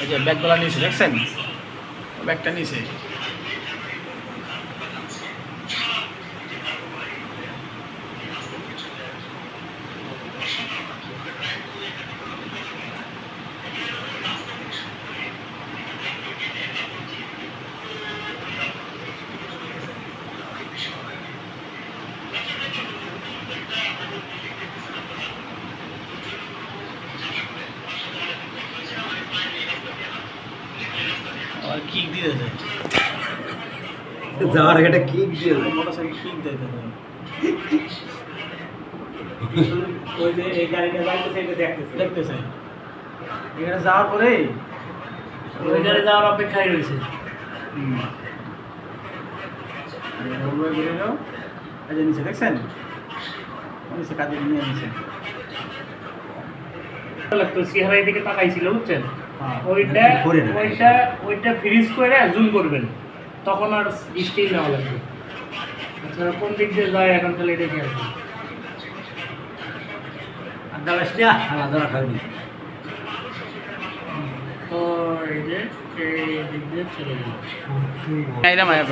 এই যে ব্যাগগুলো নিয়েছে দেখছেন, ব্যাগটা নিয়েছে। আর কিক দিয়েছে, যাওয়ার আগে একটা কিক দিয়ে মোটরসাইকেল কিক দিতে ওই যে এই গাড়িটা যাইতেছে এটা দেখতেছে দেখতেছে। এখানে যাওয়ার পরে ওই গাড়ি যাওয়ার অপেক্ষায় রয়েছে। নিচে দেখছেন, নিচে কাজে নিয়ে নিচে লাগতো চেহারার দিকে তাকাইছিল বুঝছেন, হ্যাঁ। ওইটা করে না। ওইটা ওইটা ফ্রিজ করে জুম করবেন, তখন আর স্টিল নেওয়া লাগবে। আচ্ছা কোন দিক দিয়ে যায় এখন তাহলে এটা খেয়াল করুন। আর দাঁড়াস না আলাদা খাবি তো এই যে এই দিক দিয়ে চলে গেল। এটা মায়া